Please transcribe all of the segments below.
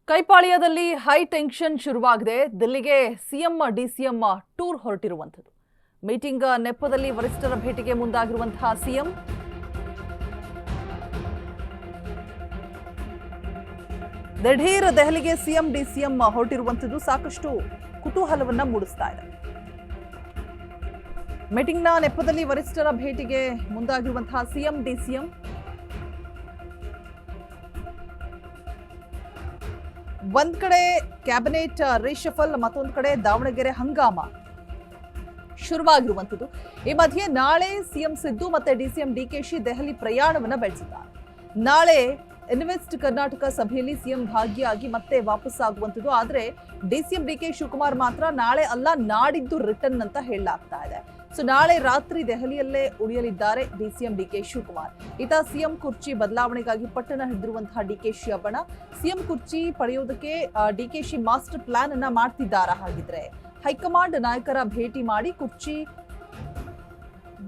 ಕೈಪಾಳ್ಯದಲ್ಲಿ high tension ಶುರುವಾಗಿದೆ. ದಿಲ್ಲಿಗೆ CM DCM tour ಹೊರಟಿರುವಂಥದ್ದು. Meeting ನೆಪದಲ್ಲಿ ವರಿಷ್ಠರ ಭೇಟಿಗೆ ಮುಂದಾಗಿರುವಂತಹ ಸಿಎಂ ದಿಢೀರ್ ದೆಹಲಿಗೆ ಸಿಎಂ ಡಿಸಿಎಂ ಹೊರಟಿರುವಂಥದ್ದು ಸಾಕಷ್ಟು ಕುತೂಹಲವನ್ನ ಮೂಡಿಸ್ತಾ ಇದೆ. ಮೀಟಿಂಗ್ನ ನೆಪದಲ್ಲಿ ವರಿಷ್ಠರ ಭೇಟಿಗೆ ಮುಂದಾಗಿರುವಂತಹ ಸಿಎಂ ಡಿಸಿಎಂ ಒಂದ್ ಕಡೆ ಕ್ಯಾಬಿನೆಟ್ ರಿಶಫಲ್, ಮತ್ತೊಂದು ಕಡೆ ದಾವಣಗೆರೆ ಹಂಗಾಮ ಶುರುವಾಗಿರುವಂಥದ್ದು. ಈ ಮಧ್ಯೆ ನಾಳೆ ಸಿಎಂ ಸಿದ್ದು ಮತ್ತೆ ಡಿಸಿಎಂ ಡಿಕೆಶಿ ದೆಹಲಿ ಪ್ರಯಾಣವನ್ನ ಬೆಳೆಸಿದ್ದಾರೆ. ನಾಳೆ ಇನ್ವೆಸ್ಟ್ ಕರ್ನಾಟಕ ಸಭೆಯಲ್ಲಿ ಸಿಎಂ ಭಾಗಿಯಾಗಿ ಮತ್ತೆ ವಾಪಸ್ ಆಗುವಂಥದ್ದು. ಆದ್ರೆ ಡಿಸಿಎಂ ಡಿಕೆ ಶಿವಕುಮಾರ್ ಮಾತ್ರ ನಾಳೆ ಅಲ್ಲ ನಾಡಿದ್ದು ರಿಟರ್ನ್ ಅಂತ ಹೇಳಲಾಗ್ತಾ ಇದೆ. ಸೊ ನಾಳೆ ರಾತ್ರಿ ದೆಹಲಿಯಲ್ಲೇ ಉಳಿಯಲಿದ್ದಾರೆ ಡಿಸಿಎಂ ಡಿಕೆ ಶಿವಕುಮಾರ್. ಈತ ಸಿಎಂ ಕುರ್ಚಿ ಬದಲಾವಣೆಗಾಗಿ ಪಟ್ಟಣ ಹಿಡಿದಿರುವಂತಹ ಡಿಕೆಶಿ ಬಣ ಸಿಎಂ ಕುರ್ಚಿ ಪಡೆಯೋದಕ್ಕೆ ಡಿಕೆಶಿ ಮಾಸ್ಟರ್ ಪ್ಲಾನ್ ಅನ್ನ ಮಾಡ್ತಿದ್ದಾರಾ? ಹಾಗಿದ್ರೆ ಹೈಕಮಾಂಡ್ ನಾಯಕರ ಭೇಟಿ ಮಾಡಿ ಕುರ್ಚಿ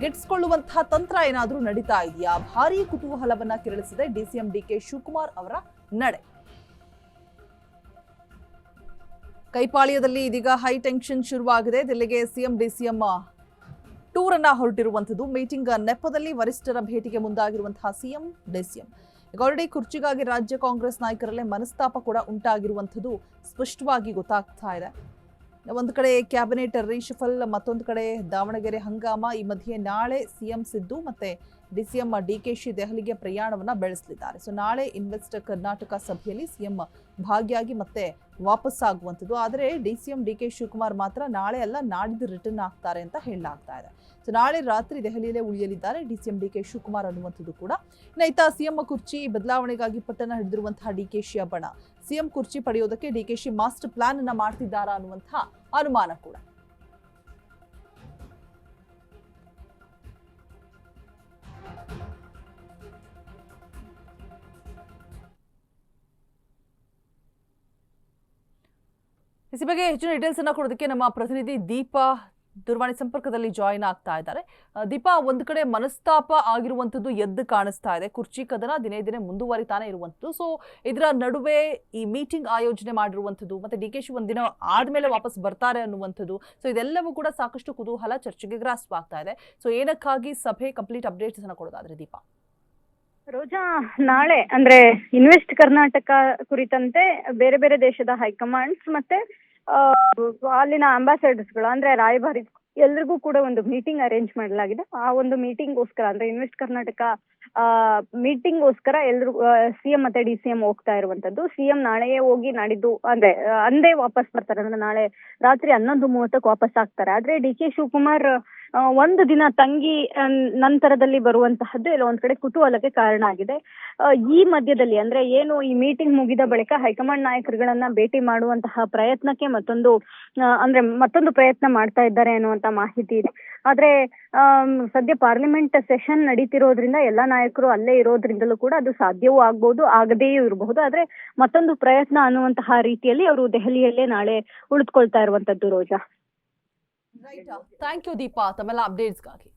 ಗಿಟ್ಸ್ಕೊಳ್ಳುವಂತಹ ತಂತ್ರ ಏನಾದ್ರೂ ನಡೀತಾ ಇದೆಯಾ? ಭಾರೀ ಕುತೂಹಲವನ್ನ ಕೆರಳಿಸಿದೆ ಡಿಸಿಎಂ ಡಿಕೆ ಶಿವಕುಮಾರ್ ಅವರ ನಡೆ. ಕೈಪಾಳ್ಯದಲ್ಲಿ ಇದೀಗ ಹೈ ಟೆನ್ಷನ್ ಶುರುವಾಗಿದೆ. ದಿಲ್ಲಿಗೆ ಸಿಎಂ ಡಿಸಿಎಂ ಟೂರ್ ಅನ್ನ ಹೊರಟಿರುವಂಥದ್ದು. ಮೀಟಿಂಗ್ ನೆಪದಲ್ಲಿ ವರಿಷ್ಠರ ಭೇಟಿಗೆ ಮುಂದಾಗಿರುವಂತಹ ಸಿಎಂ ಡಿಸಿಎಂ. ಈಗ ಆಲ್ರೆಡಿ ಕುರ್ಚಿಗಾಗಿ ರಾಜ್ಯ ಕಾಂಗ್ರೆಸ್ ನಾಯಕರಲ್ಲೇ ಮನಸ್ತಾಪ ಕೂಡ ಉಂಟಾಗಿರುವಂಥದ್ದು ಸ್ಪಷ್ಟವಾಗಿ ಗೊತ್ತಾಗ್ತಾ ಇದೆ. ಒಂದು ಕಡೆ ಕ್ಯಾಬಿನೆಟ್ ರಿಶಫಲ್, ಮತ್ತೊಂದು ಕಡೆ ದಾವಣಗೆರೆ ಹಂಗಾಮ. ಈ ಮಧ್ಯೆ ನಾಳೆ ಸಿಎಂ ಸಿದ್ದು ಮತ್ತೆ ಡಿಸಿಎಂ ಡಿಕೆಶಿ ದೆಹಲಿಗೆ ಪ್ರಯಾಣವನ್ನ ಬೆಳೆಸಲಿದ್ದಾರೆ. ಸೊ ನಾಳೆ ಇನ್ವೆಸ್ಟ್ ಕರ್ನಾಟಕ ಸಭೆಯಲ್ಲಿ ಸಿಎಂ ಭಾಗಿಯಾಗಿ ಮತ್ತೆ ವಾಪಸ್ ಆಗುವಂಥದ್ದು. ಆದರೆ ಡಿಸಿಎಂ ಡಿಕೆ ಶಿವಕುಮಾರ್ ಮಾತ್ರ ನಾಳೆ ಅಲ್ಲ ನಾಡಿದ್ದು ರಿಟರ್ನ್ ಆಗ್ತಾರೆ ಅಂತ ಹೇಳಲಾಗ್ತಾ ಇದೆ. ಸೊ ನಾಳೆ ರಾತ್ರಿ ದೆಹಲಿಯಲ್ಲೇ ಉಳಿಯಲಿದ್ದಾರೆ ಡಿಸಿಎಂ ಡಿಕೆ ಶಿವಕುಮಾರ್ ಅನ್ನುವಂಥದ್ದು ಕೂಡ. ಇತ್ತ ಸಿಎಂ ಕುರ್ಚಿ ಬದಲಾವಣೆಗಾಗಿ ಪಟ್ಟಣ ಹಿಡಿದಿರುವಂತಹ ಡಿಕೆಶಿ ಬಣ ಸಿಎಂ ಕುರ್ಚಿ ಪಡೆಯೋದಕ್ಕೆ ಡಿಕೆಶಿ ಮಾಸ್ಟರ್ ಪ್ಲಾನ್ ಅನ್ನ ಮಾಡ್ತಿದ್ದಾರಾ ಅನ್ನುವಂತಹ ಅನುಮಾನ ಕೂಡ. ಈ ಬಗ್ಗೆ ಹೆಚ್ಚಿನ ಡೀಟೇಲ್ಸ್ ಅನ್ನ ಕೊಡೋದಕ್ಕೆ ನಮ್ಮ ಪ್ರತಿನಿಧಿ ದೀಪಾ ದೂರವಾಣಿ ಸಂಪರ್ಕದಲ್ಲಿ ಜಾಯಿನ್ ಆಗ್ತಾ ಇದ್ದಾರೆ. ದೀಪಾ, ಒಂದು ಕಡೆ ಮನಸ್ತಾಪ ಆಗಿರುವಂತದ್ದು ಎದ್ದು ಕಾಣಿಸ್ತಾ ಇದೆ. ಕುರ್ಚಿ ಕದನ ದಿನೇ ದಿನೇ ಮುಂದುವರಿತಾನೆ ಇರುವಂತದ್ದು. ಸೊ ಇದರ ನಡುವೆ ಈ ಮೀಟಿಂಗ್ ಆಯೋಜನೆ ಮಾಡಿರುವಂತದ್ದು ಮತ್ತೆ ಡಿಕೆಶಿ ಒಂದಿನ ಆದ್ಮೇಲೆ ವಾಪಸ್ ಬರ್ತಾರೆ ಅನ್ನುವಂಥದ್ದು. ಸೊ ಇದೆಲ್ಲವೂ ಕೂಡ ಸಾಕಷ್ಟು ಕುತೂಹಲ, ಚರ್ಚೆಗೆ ಗ್ರಾಸವಾಗ್ತಾ ಇದೆ. ಸೊ ಏನಕ್ಕಾಗಿ ಸಭೆ, ಕಂಪ್ಲೀಟ್ ಅಪ್ಡೇಟ್ಸ್ ಅನ್ನ ಕೊಡೋದಾದ್ರೆ ದೀಪಾ. ರೋಜಾ, ನಾಳೆ ಅಂದ್ರೆ ಇನ್ವೆಸ್ಟ್ ಕರ್ನಾಟಕ ಕುರಿತಂತೆ ಬೇರೆ ಬೇರೆ ದೇಶದ ಹೈಕಮಾಂಡ್ಸ್ ಮತ್ತೆ ಅಲ್ಲಿನ ಅಂಬಾಸಡರ್ಸ್ಗಳು ಅಂದ್ರೆ ರಾಯಭಾರಿ ಎಲ್ರಿಗೂ ಕೂಡ ಒಂದು ಮೀಟಿಂಗ್ ಅರೇಂಜ್ ಮಾಡಲಾಗಿದೆ. ಆ ಒಂದು ಮೀಟಿಂಗ್ಗೋಸ್ಕರ ಅಂದ್ರೆ ಇನ್ವೆಸ್ಟ್ ಕರ್ನಾಟಕ ಮೀಟಿಂಗ್ಗೋಸ್ಕರ ಎಲ್ರು ಸಿಎಂ ಮತ್ತೆ ಡಿಸಿಎಂ ಹೋಗ್ತಾ ಇರುವಂತದ್ದು. ಸಿಎಂ ನಾಳೆಯೇ ಹೋಗಿ ನಾಡಿದ್ದು ಅಂದ್ರೆ ಅಂದೇ ವಾಪಸ್ ಬರ್ತಾರೆ, ಅಂದ್ರೆ ನಾಳೆ ರಾತ್ರಿ 11:30ಕ್ಕೆ ವಾಪಸ್ ಆಗ್ತಾರೆ. ಆದ್ರೆ ಡಿಕೆ ಶಿವಕುಮಾರ್ ಒಂದು ದಿನ ತಂಗಿ ನಂತರದಲ್ಲಿ ಬರುವಂತಹದ್ದು ಎಲ್ಲ ಒಂದ್ ಕಡೆ ಕುತೂಹಲಕ್ಕೆ ಕಾರಣ ಆಗಿದೆ. ಈ ಮಧ್ಯದಲ್ಲಿ ಅಂದ್ರೆ ಏನು ಈ ಮೀಟಿಂಗ್ ಮುಗಿದ ಬಳಿಕ ಹೈಕಮಾಂಡ್ ನಾಯಕರುಗಳನ್ನ ಭೇಟಿ ಮಾಡುವಂತಹ ಪ್ರಯತ್ನಕ್ಕೆ ಮತ್ತೊಂದು ಪ್ರಯತ್ನ ಮಾಡ್ತಾ ಇದ್ದಾರೆ ಅನ್ನುವಂತ ಮಾಹಿತಿ ಇದೆ. ಆದ್ರೆ ಸದ್ಯ ಪಾರ್ಲಿಮೆಂಟ್ ಸೆಷನ್ ನಡೀತಿರೋದ್ರಿಂದ ಎಲ್ಲಾ ನಾಯಕರು ಅಲ್ಲೇ ಇರೋದ್ರಿಂದಲೂ ಕೂಡ ಅದು ಸಾಧ್ಯವೂ ಆಗ್ಬಹುದು, ಆಗದೆಯೂ ಇರಬಹುದು. ಆದ್ರೆ ಮತ್ತೊಂದು ಪ್ರಯತ್ನ ಅನ್ನುವಂತಹ ರೀತಿಯಲ್ಲಿ ಅವರು ದೆಹಲಿಯಲ್ಲೇ ನಾಳೆ ಉಳಿದುಕೊಳ್ತಾ ಇರುವಂತದ್ದು. ರೋಜಾ, ಥ್ಯಾಂಕ್ ಯು ದೀಪಾ ತಮ್ಮೆಲ್ಲ ಅಪ್ಡೇಟ್ಸ್ಗಾಗಿ.